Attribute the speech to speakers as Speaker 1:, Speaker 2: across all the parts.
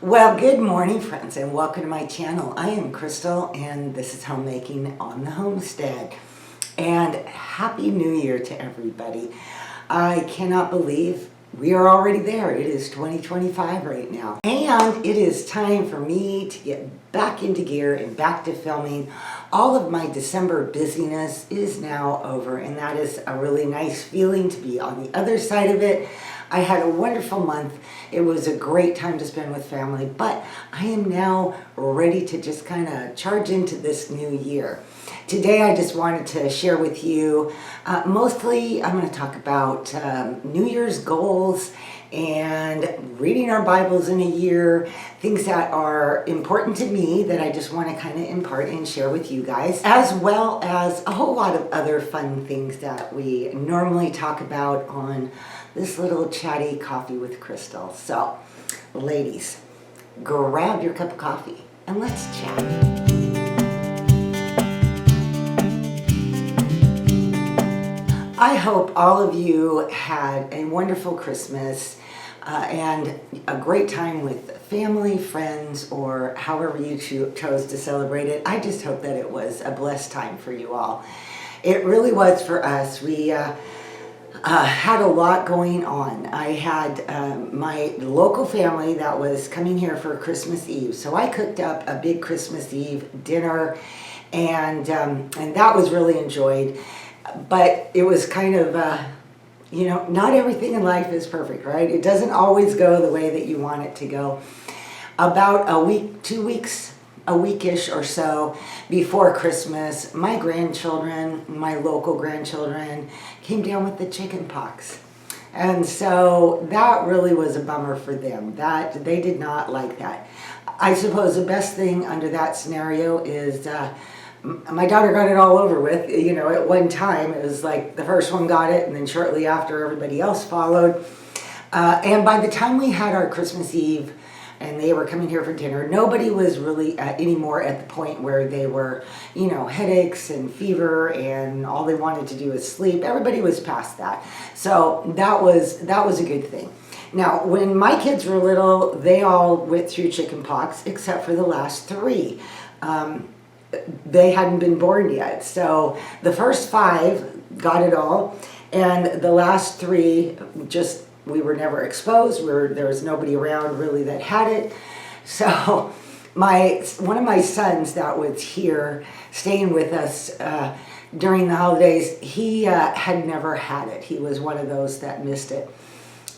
Speaker 1: Well, good morning, friends, and welcome to my channel. I am Crystal, and this is Homemaking on the Homestead. And Happy New Year to everybody. I cannot believe we are already there. It is 2025 right now. And it is time for me to get back into gear and back to filming. All of my December busyness is now over, and that is a really nice feeling to be on the other side of it. I had a wonderful month. It was a great time to spend with family, but I am now ready to just kind of charge into this new year. Today I just wanted to share with you, mostly I'm going to talk about New Year's goals and reading our Bibles in a year, things that are important to me that I just want to kind of impart and share with you guys, as well as a whole lot of other fun things that we normally talk about on this little chatty coffee with Crystal. So, ladies, grab your cup of coffee and let's chat. I hope all of you had a wonderful Christmas and a great time with family, friends, or however you chose to celebrate it. I just hope that it was a blessed time for you all. It really was for us. We had a lot going on. I had my local family that was coming here for Christmas Eve, so I cooked up a big Christmas Eve dinner, and that was really enjoyed. But it was kind of, not everything in life is perfect, right? It doesn't always go the way that you want it to go. About a week, 2 weeks, a weekish or so before Christmas, my grandchildren, my local grandchildren, came down with the chicken pox. And so that really was a bummer for them. That they did not like that. I suppose the best thing under that scenario is my daughter got it all over with. At one time it was like the first one got it, and then shortly after everybody else followed. And by the time we had our Christmas Eve and they were coming here for dinner, nobody was really anymore at the point where they were, headaches and fever and all they wanted to do was sleep. Everybody was past that. So that was a good thing. Now, when my kids were little, they all went through chicken pox except for the last three. They hadn't been born yet. So the first 5 got it all, and the last 3 we were never exposed. There was nobody around really that had it. So one of my sons that was here staying with us during the holidays, he had never had it. He was one of those that missed it.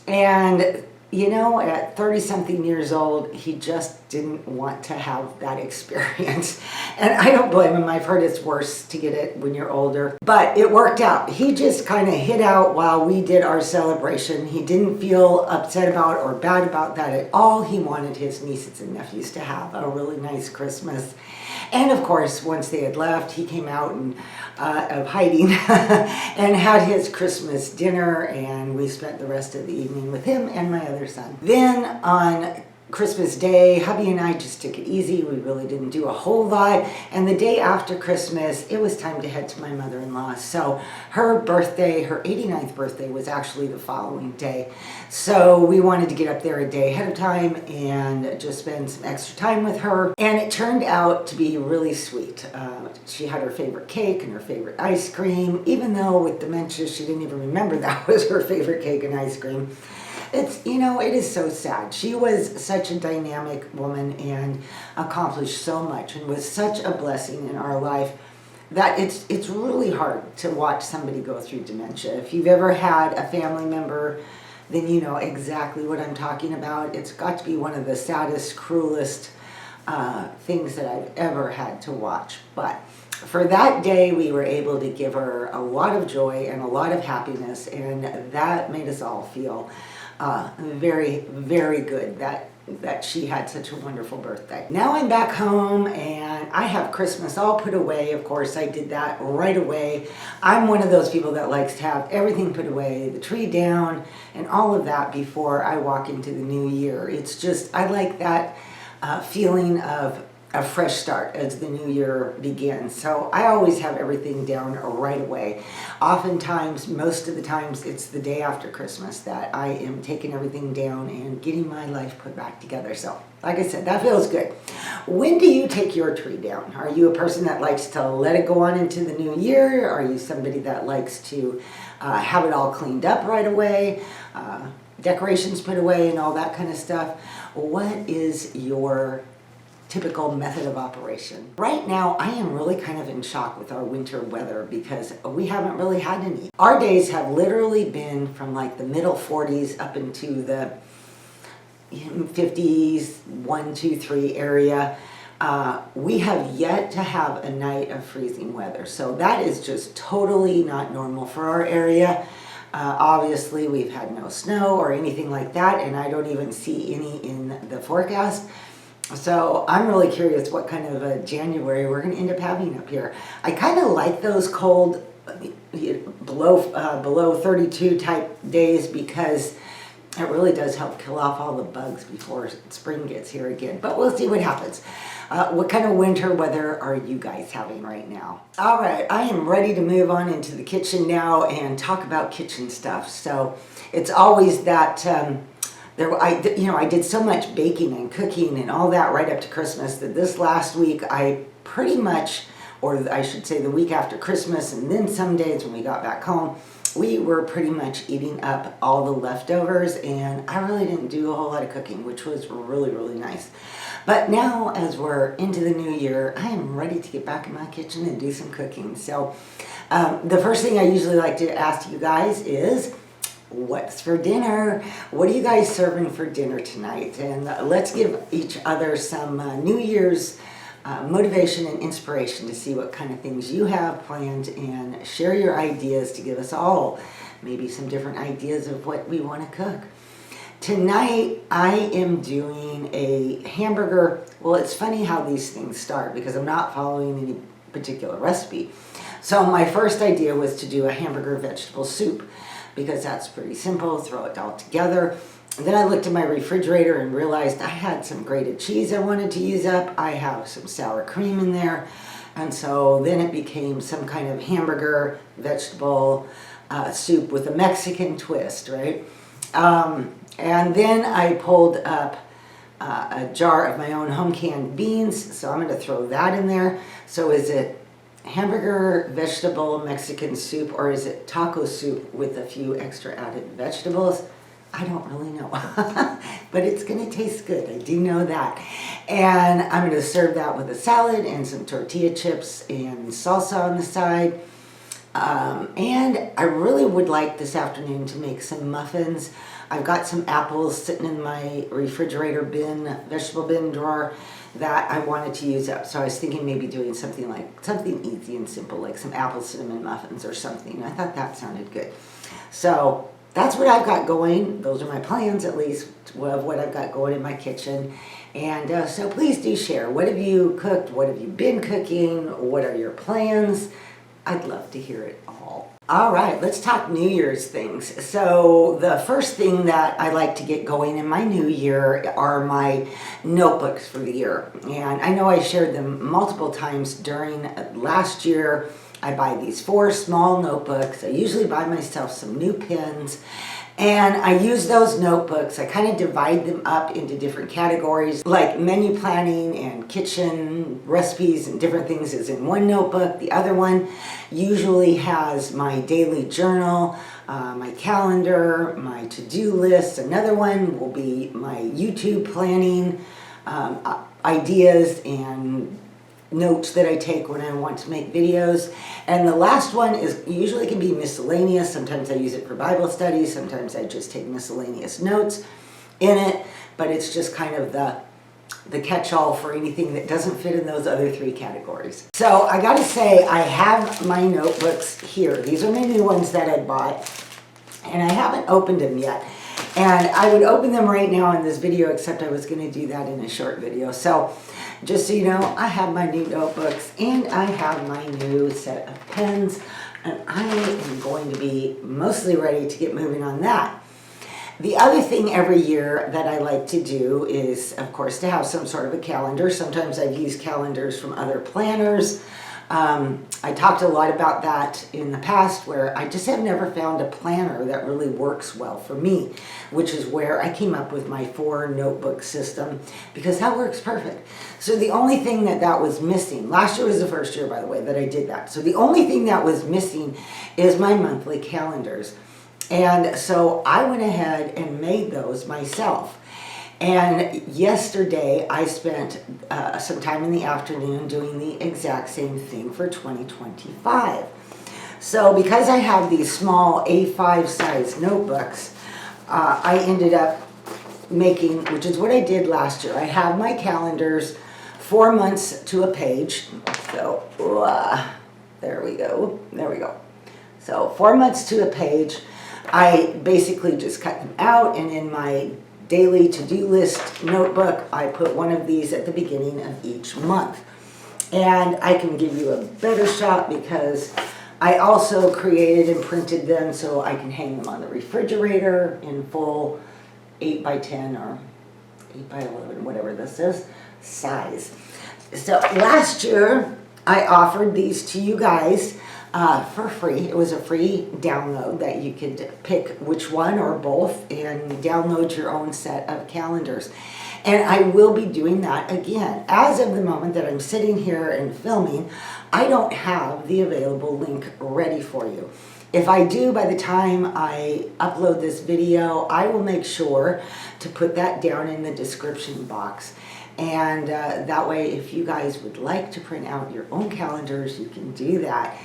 Speaker 1: And at 30-something years old, he just didn't want to have that experience. And I don't blame him. I've heard it's worse to get it when you're older. But it worked out. He just kind of hid out while we did our celebration. He didn't feel upset about or bad about that at all. He wanted his nieces and nephews to have a really nice Christmas. And of course, once they had left, he came out of hiding and had his Christmas dinner, and we spent the rest of the evening with him and my other son. Then on Christmas Day, hubby and I just took it easy. We really didn't do a whole lot. And the day after Christmas, it was time to head to my mother-in-law. So her birthday, her 89th birthday, was actually the following day. So we wanted to get up there a day ahead of time and just spend some extra time with her. And it turned out to be really sweet. She had her favorite cake and her favorite ice cream, even though with dementia, she didn't even remember that was her favorite cake and ice cream. It is so sad. She was such a dynamic woman and accomplished so much and was such a blessing in our life that it's really hard to watch somebody go through dementia. If you've ever had a family member, then you know exactly what I'm talking about. It's got to be one of the saddest, cruelest things that I've ever had to watch. But for that day, we were able to give her a lot of joy and a lot of happiness, and that made us all feel very, very good that she had such a wonderful birthday. Now I'm back home and I have Christmas all put away. Of course, I did that right away. I'm one of those people that likes to have everything put away, the tree down and all of that before I walk into the new year. It's just, I like that feeling of a fresh start as the new year begins. So I always have everything down right away. Oftentimes, most of the times, it's the day after Christmas that I am taking everything down and getting my life put back together. So, like I said, that feels good. When do you take your tree down? Are you a person that likes to let it go on into the new year? Are you somebody that likes to have it all cleaned up right away? Decorations put away and all that kind of stuff? What is your typical method of operation? Right now, I am really kind of in shock with our winter weather because we haven't really had any. Our days have literally been from like the middle 40s up into the 50s, 1, 2, 3 area. We have yet to have a night of freezing weather. So that is just totally not normal for our area. Obviously, we've had no snow or anything like that, and I don't even see any in the forecast. So I'm really curious what kind of a January we're going to end up having up here. I kind of like those cold, below 32 type days because it really does help kill off all the bugs before spring gets here again. But we'll see what happens. What kind of winter weather are you guys having right now? All right, I am ready to move on into the kitchen now and talk about kitchen stuff. So it's always that... I did so much baking and cooking and all that right up to Christmas that this last week I pretty much, or I should say the week after Christmas and then some days when we got back home, we were pretty much eating up all the leftovers, and I really didn't do a whole lot of cooking, which was really, really nice. But now as we're into the new year, I am ready to get back in my kitchen and do some cooking. So the first thing I usually like to ask you guys is, what's for dinner? What are you guys serving for dinner tonight? And let's give each other some New Year's motivation and inspiration to see what kind of things you have planned and share your ideas to give us all maybe some different ideas of what we want to cook. Tonight I am doing a hamburger. Well, it's funny how these things start because I'm not following any particular recipe. So my first idea was to do a hamburger vegetable soup, because that's pretty simple, throw it all together. And then I looked in my refrigerator and realized I had some grated cheese I wanted to use up. I have some sour cream in there. And so then it became some kind of hamburger vegetable soup with a Mexican twist, right? And then I pulled up a jar of my own home canned beans. So I'm gonna throw that in there. So is it hamburger vegetable Mexican soup, or is it taco soup with a few extra added vegetables? I don't really know, but it's gonna taste good, I do know that. And I'm gonna serve that with a salad and some tortilla chips and salsa on the side. And I really would like this afternoon to make some muffins. I've got some apples sitting in my refrigerator bin, vegetable bin drawer, that I wanted to use up. So I was thinking maybe doing something easy and simple, like some apple cinnamon muffins or something. I thought that sounded good. So that's what I've got going. Those are my plans, at least, of what I've got going in my kitchen. And so please do share. What have you cooked? What have you been cooking? What are your plans? I'd love to hear it all. All right, let's talk New Year's things. So the first thing that I like to get going in my new year are my notebooks for the year. And I know I shared them multiple times during last year. I buy these 4 small notebooks. I usually buy myself some new pens. And I use those notebooks, I kind of divide them up into different categories, like menu planning and kitchen recipes and different things is in one notebook. The other one usually has my daily journal, my calendar, my to-do list. Another one will be my YouTube planning, ideas and notes that I take when I want to make videos. And the last one is usually can be miscellaneous. Sometimes I use it for Bible studies. Sometimes I just take miscellaneous notes in it. But it's just kind of the catch-all for anything that doesn't fit in those other 3 categories. So I gotta say, I have my notebooks here. These are my new ones that I bought. And I haven't opened them yet. And I would open them right now in this video, except I was gonna do that in a short video. So just so you know, I have my new notebooks and I have my new set of pens, and I am going to be mostly ready to get moving on that. The other thing every year that I like to do is, of course, to have some sort of a calendar. Sometimes I've used calendars from other planners. I talked a lot about that in the past, where I just have never found a planner that really works well for me, which is where I came up with my 4 notebook system, because that works perfect. So the only thing that was missing, last year was the first year, by the way, that I did that. So the only thing that was missing is my monthly calendars. And so I went ahead and made those myself. And yesterday I spent some time in the afternoon doing the exact same thing for 2025. So because I have these small A5 size notebooks, I ended up making, which is what I did last year. I have my calendars 4 months to a page. So there we go. So 4 months to a page. I basically just cut them out, and in my daily to-do list notebook, I put one of these at the beginning of each month. And I can give you a better shot because I also created and printed them so I can hang them on the refrigerator in full 8 by 10 or 8 by 11, whatever this is, size. So last year, I offered these to you guys for free. It was a free download that you could pick which one or both and download your own set of calendars. And I will be doing that again. As of the moment that I'm sitting here and filming, I don't have the available link ready for you. If I do, by the time I upload this video, I will make sure to put that down in the description box. And that way, if you guys would like to print out your own calendars, you can do that.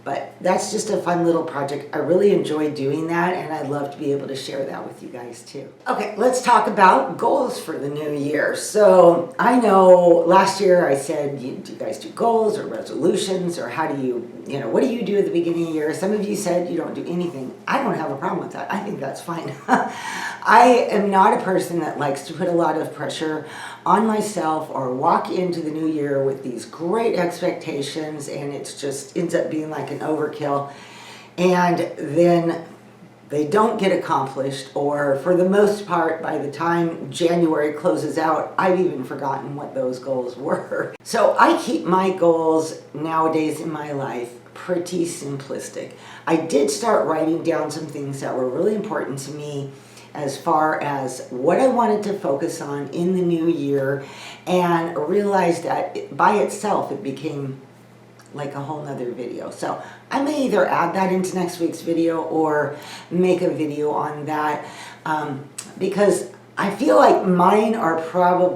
Speaker 1: But that's just a fun little project. I really enjoy doing that, and I'd love to be able to share that with you guys too. Okay, let's talk about goals for the new year. So I know last year I said, do you guys do goals or resolutions, or how do you what do you do at the beginning of the year? Some of you said you don't do anything. I don't have a problem with that. I think that's fine. I am not a person that likes to put a lot of pressure on myself or walk into the new year with these great expectations, and it's just ends up being like an overkill, and then they don't get accomplished, or for the most part, by the time January closes out, I've even forgotten what those goals were. So I keep my goals nowadays in my life pretty simplistic. I did start writing down some things that were really important to me as far as what I wanted to focus on in the new year, and realized that by itself it became like a whole nother video. So I may either add that into next week's video or make a video on that, because I feel like mine are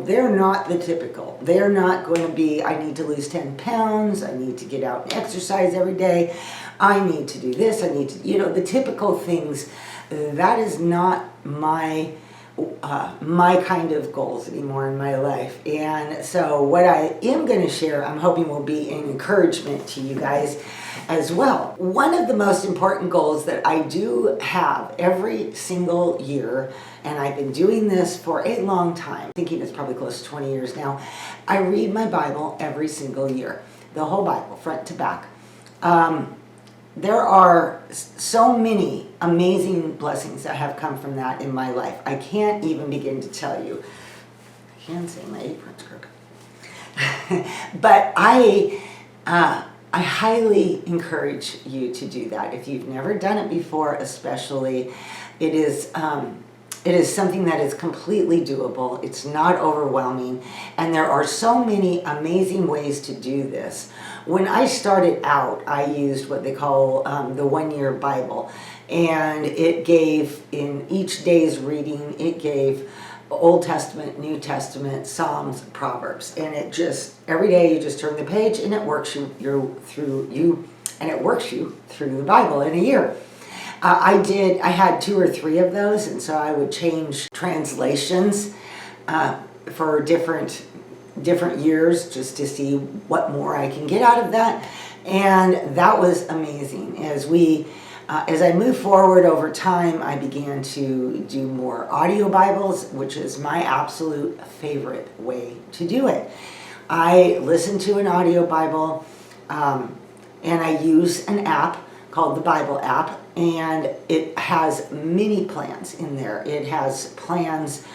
Speaker 1: they're not the typical. They're not going to be, I need to lose 10 pounds, I need to get out and exercise every day, I need to do this, I need to, the typical things. That is not my kind of goals anymore in my life. And so what I am going to share, I'm hoping will be an encouragement to you guys as well. One of the most important goals that I do have every single year, and I've been doing this for a long time, thinking it's probably close to 20 years now, I read my Bible every single year, the whole Bible, front to back. There are so many amazing blessings that have come from that in my life. I can't even begin to tell you. I can say my apron's crooked. But I highly encourage you to do that. If you've never done it before, especially, it is something that is completely doable. It's not overwhelming, and there are so many amazing ways to do this. When I started out, I used what they call the one-year Bible, and it gave, in each day's reading, it gave Old Testament, New Testament, Psalms, Proverbs, and it just, every day you just turn the page and it works you through the Bible in a year. I had 2 or 3 of those, and so I would change translations for different years just to see what more I can get out of that, and that was amazing. As I moved forward over time, I began to do more audio Bibles, which is my absolute favorite way to do it. I listen to an audio Bible, and I use an app called the Bible app. and it has many plans in there. It has plans,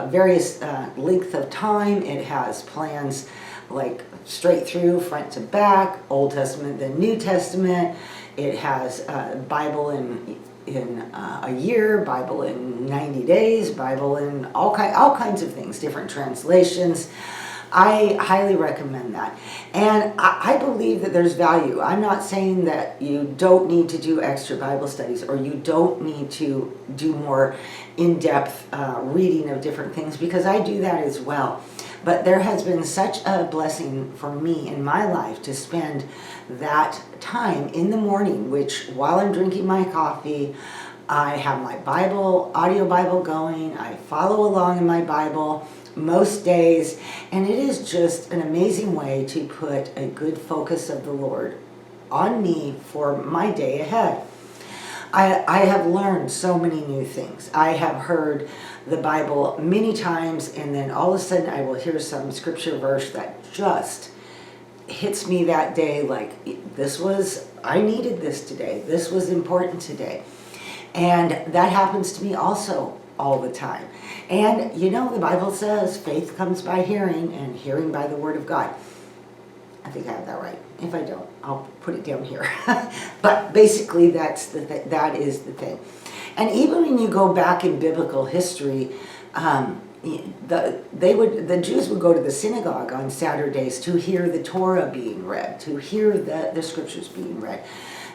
Speaker 1: various length of time. It has plans like straight through, front to back, Old Testament, then New Testament. It has Bible in a year, Bible in 90 days, Bible in all kinds of things, different translations. I highly recommend that. And I believe that there's value. I'm not saying that you don't need to do extra Bible studies or you don't need to do more in-depth reading of different things, because I do that as well. But there has been such a blessing for me in my life to spend that time in the morning, which while I'm drinking my coffee, I have my Bible, audio Bible going. I follow along in my Bible most days, and it is just an amazing way to put a good focus of the Lord on me for my day ahead. I have learned so many new things. I have heard the Bible many times, and then all of a sudden I will hear some scripture verse that just hits me that day, like, I needed this today. This was important today. And that happens to me also all the time. And you know, the Bible says faith comes by hearing, and hearing by the word of God. I think I have that right. If I don't, I'll put it down here. But basically, that is the thing. And even when you go back in biblical history, the Jews would go to the synagogue on Saturdays to hear the Torah being read, to hear the scriptures being read.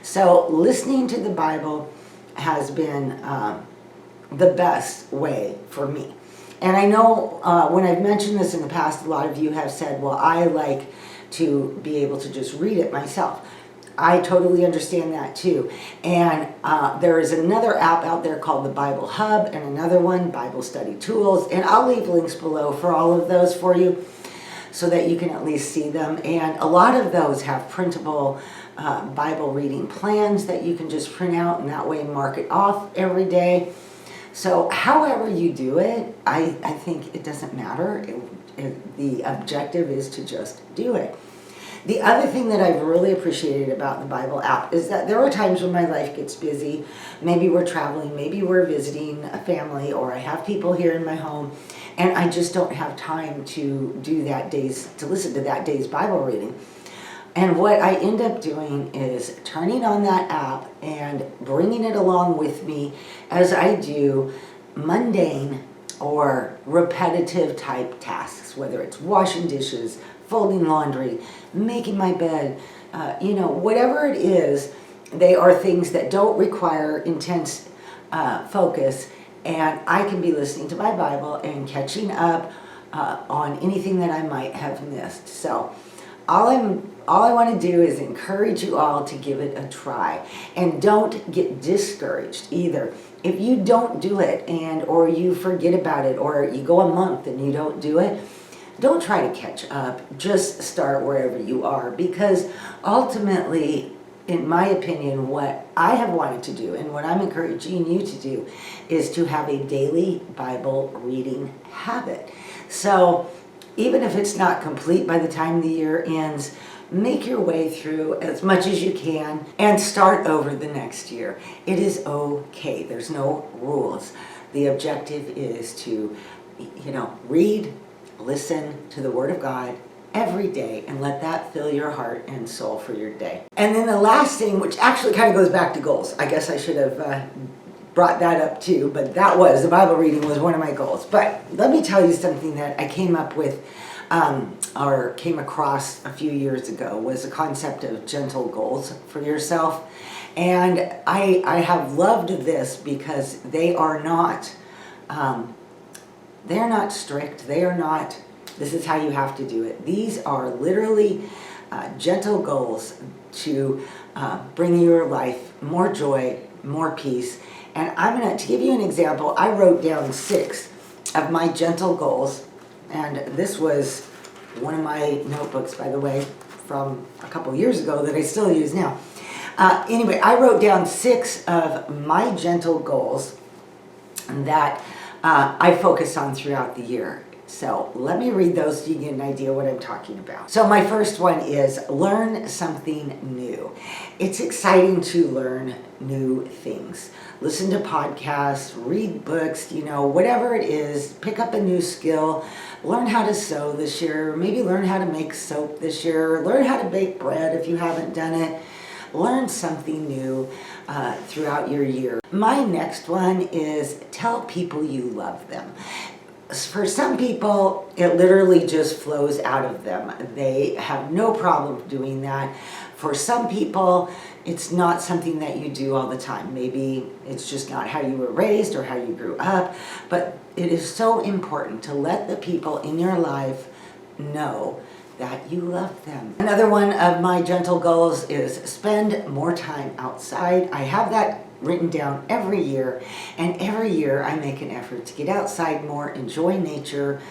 Speaker 1: So listening to the Bible has been the best way for me. And I know when I've mentioned this in the past, a lot of you have said, well, I like to be able to just read it myself. I totally understand that too. And there is another app out there called the Bible Hub, and another one, Bible Study Tools. And I'll leave links below for all of those for you so that you can at least see them. And a lot of those have printable Bible reading plans that you can just print out, and that way mark it off every day. So however you do it, I think it doesn't matter. The objective is to just do it. The other thing that I've really appreciated about the Bible app is that there are times when my life gets busy. Maybe we're traveling, maybe we're visiting a family, or I have people here in my home, and I just don't have time to listen to that day's Bible reading. And what I end up doing is turning on that app and bringing it along with me as I do mundane or repetitive type tasks, whether it's washing dishes, folding laundry, making my bed, whatever it is. They are things that don't require intense focus, and I can be listening to my Bible and catching up on anything that I might have missed. So all I want to do is encourage you all to give it a try, and don't get discouraged either. If you don't do it or you forget about it, or you go a month and you don't do it, don't try to catch up. Just start wherever you are, because ultimately, in my opinion, what I have wanted to do and what I'm encouraging you to do is to have a daily Bible reading habit. So even if it's not complete by the time the year ends, make your way through as much as you can and start over the next year. It is okay. There's no rules. The objective is to, read, listen to the Word of God every day, and let that fill your heart and soul for your day. And then the last thing, which actually kind of goes back to goals. I guess I should have brought that up too, but the Bible reading was one of my goals. But let me tell you something that I came up with or came across a few years ago, was the concept of gentle goals for yourself. And I have loved this because they are not strict. They are not, this is how you have to do it. These are literally gentle goals to bring your life more joy, more peace. And to give you an example, I wrote down 6 of my gentle goals. And this was one of my notebooks, by the way, from a couple years ago that I still use now. Anyway, I wrote down 6 of my gentle goals that I focus on throughout the year. So let me read those so you get an idea what I'm talking about. So my first one is learn something new. It's exciting to learn new things. Listen to podcasts, read books, whatever it is, pick up a new skill, learn how to sew this year, maybe learn how to make soap this year, learn how to bake bread if you haven't done it. Learn something new throughout your year. My next one is tell people you love them. For some people, it literally just flows out of them. They have no problem doing that. For some people, it's not something that you do all the time. Maybe it's just not how you were raised or how you grew up, but it is so important to let the people in your life know that you love them. Another one of my gentle goals is spend more time outside. I have that written down every year, and every year I make an effort to get outside more, enjoy nature,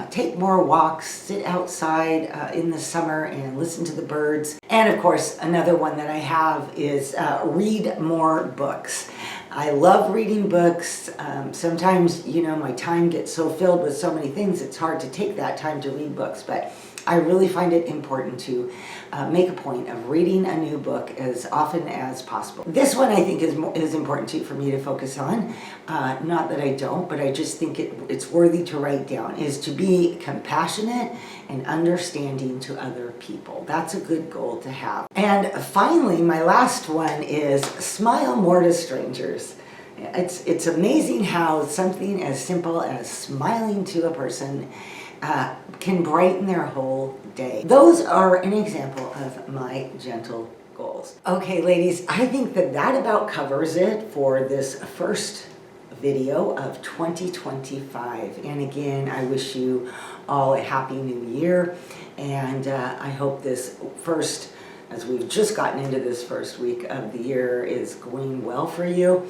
Speaker 1: take more walks, sit outside in the summer and listen to the birds. And of course, another one that I have is read more books. I love reading books. Sometimes, my time gets so filled with so many things, it's hard to take that time to read books, but I really find it important to make a point of reading a new book as often as possible. This one I think is important too for me to focus on. Not that I don't, but I just think it's worthy to write down, is to be compassionate and understanding to other people. That's a good goal to have. And finally, my last one is smile more to strangers. It's amazing how something as simple as smiling to a person can brighten their whole day. Those are an example of my gentle goals. Okay, ladies, I think that about covers it for this first video of 2025. And again, I wish you all a happy new year. And I hope this first, as we've just gotten into this first week of the year, is going well for you.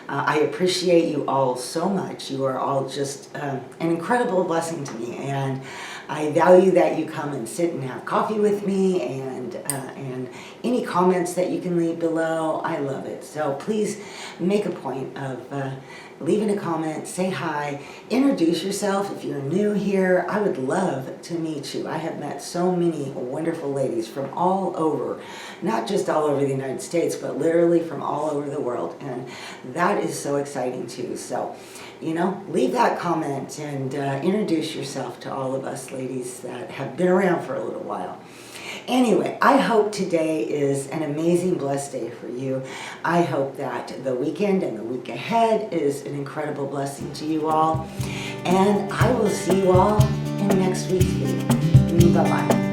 Speaker 1: I appreciate you all so much. You are all just an incredible blessing to me, and I value that you come and sit and have coffee with me, and any comments that you can leave below. I love it. So please make a point of leaving a comment, say hi, introduce yourself. If you're new here, I would love to meet you. I have met so many wonderful ladies from all over, not just all over the United States, but literally from all over the world. And that is so exciting too. So, leave that comment and introduce yourself to all of us ladies that have been around for a little while. Anyway, I hope today is an amazing, blessed day for you. I hope that the weekend and the week ahead is an incredible blessing to you all. And I will see you all in next week's video. Bye-bye.